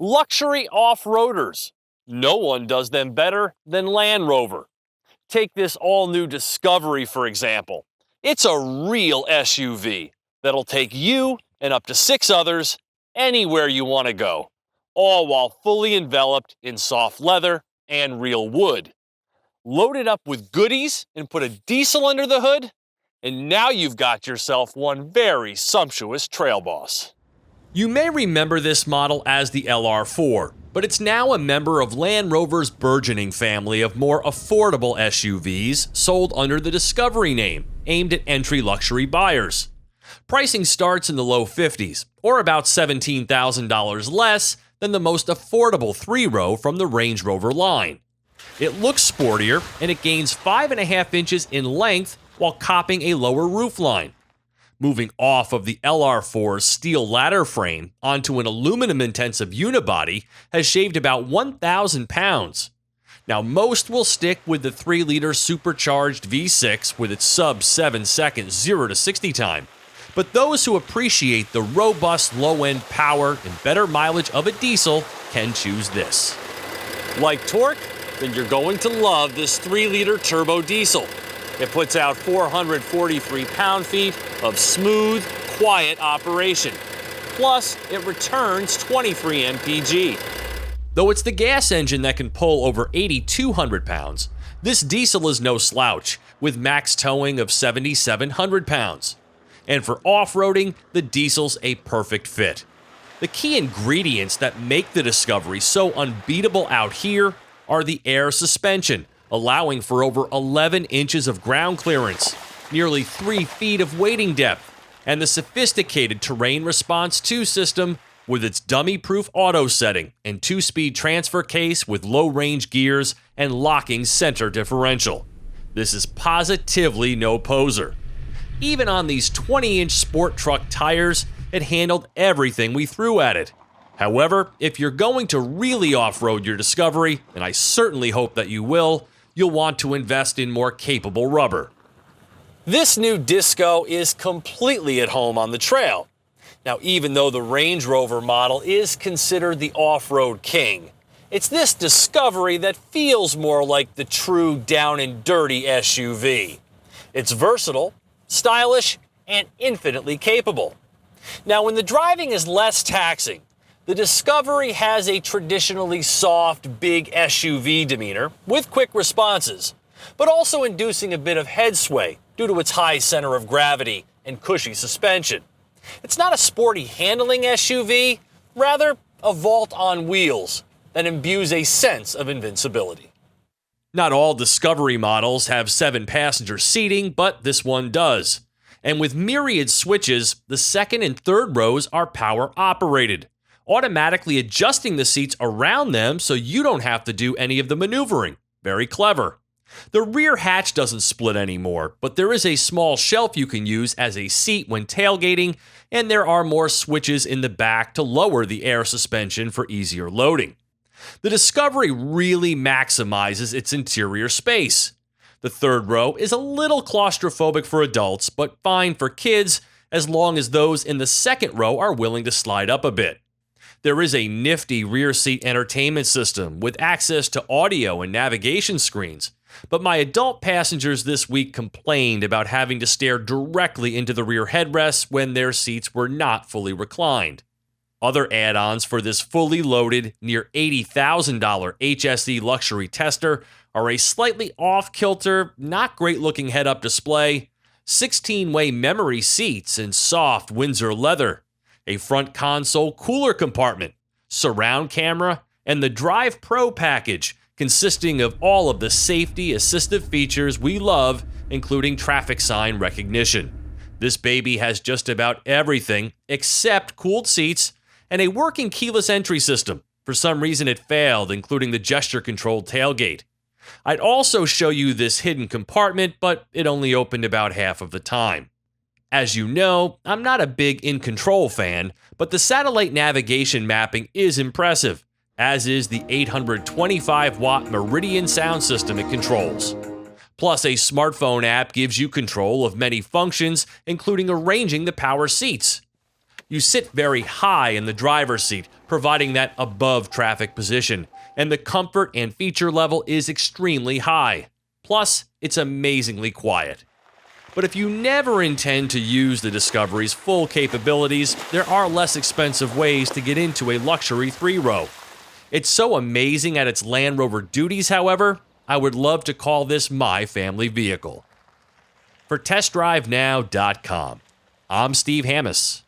Luxury off-roaders. No one does them better than Land Rover. Take this all-new Discovery, for example. It's a real SUV that'll take you and up to 6 others anywhere you want to go, all while fully enveloped in soft leather and real wood. Load it up with goodies and put a diesel under the hood, and now you've got yourself one very sumptuous trail boss. You may remember this model as the LR4, but it's now a member of Land Rover's burgeoning family of more affordable SUVs sold under the Discovery name, aimed at entry luxury buyers. Pricing starts in the low 50s, or about $17,000 less than the most affordable 3-row from the Range Rover line. It looks sportier, and it gains 5.5 inches in length while copping a lower roofline. Moving off of the LR4's steel ladder frame onto an aluminum-intensive unibody has shaved about 1,000 pounds. Now, most will stick with the 3-liter supercharged V6 with its sub-7-second 0 to 60 time. But those who appreciate the robust low-end power and better mileage of a diesel can choose this. Like torque? Then you're going to love this 3-liter turbo diesel. It puts out 443 pound-feet of smooth, quiet operation. Plus, it returns 23 mpg. Though it's the gas engine that can pull over 8,200 pounds, this diesel is no slouch, with max towing of 7,700 pounds. And for off-roading, the diesel's a perfect fit. The key ingredients that make the Discovery so unbeatable out here are the air suspension, allowing for over 11 inches of ground clearance, nearly 3 feet of wading depth, and the sophisticated Terrain Response 2 system with its dummy-proof auto setting and 2-speed transfer case with low-range gears and locking center differential. This is positively no poser. Even on these 20-inch sport truck tires, it handled everything we threw at it. However, if you're going to really off-road your Discovery, and I certainly hope that you will, you'll want to invest in more capable rubber. This new Disco is completely at home on the trail. Now, even though the Range Rover model is considered the off-road king, it's this Discovery that feels more like the true down and dirty SUV. It's versatile, stylish, and infinitely capable. Now, when the driving is less taxing, the Discovery has a traditionally soft, big SUV demeanor with quick responses, but also inducing a bit of head sway due to its high center of gravity and cushy suspension. It's not a sporty handling SUV, rather a vault on wheels that imbues a sense of invincibility. Not all Discovery models have 7-passenger seating, but this one does. And with myriad switches, the second and third rows are power operated, automatically adjusting the seats around them so you don't have to do any of the maneuvering. Very clever. The rear hatch doesn't split anymore, but there is a small shelf you can use as a seat when tailgating, and there are more switches in the back to lower the air suspension for easier loading. The Discovery really maximizes its interior space. The third row is a little claustrophobic for adults, but fine for kids as long as those in the second row are willing to slide up a bit. There is a nifty rear seat entertainment system with access to audio and navigation screens, but my adult passengers this week complained about having to stare directly into the rear headrests when their seats were not fully reclined. Other add-ons for this fully loaded, near $80,000 HSE luxury tester are a slightly off-kilter, not great-looking head-up display, 16-way memory seats in soft Windsor leather, a front console cooler compartment, surround camera, and the Drive Pro package, consisting of all of the safety assistive features we love, including traffic sign recognition. This baby has just about everything except cooled seats and a working keyless entry system. For some reason it failed, including the gesture-controlled tailgate. I'd also show you this hidden compartment, but it only opened about half of the time. As you know, I'm not a big In Control fan, but the satellite navigation mapping is impressive, as is the 825-watt Meridian sound system it controls. Plus, a smartphone app gives you control of many functions, including arranging the power seats. You sit very high in the driver's seat, providing that above traffic position, and the comfort and feature level is extremely high. Plus, it's amazingly quiet. But if you never intend to use the Discovery's full capabilities, there are less expensive ways to get into a luxury 3-row. It's so amazing at its Land Rover duties, however, I would love to call this my family vehicle. For TestDriveNow.com, I'm Steve Hammis.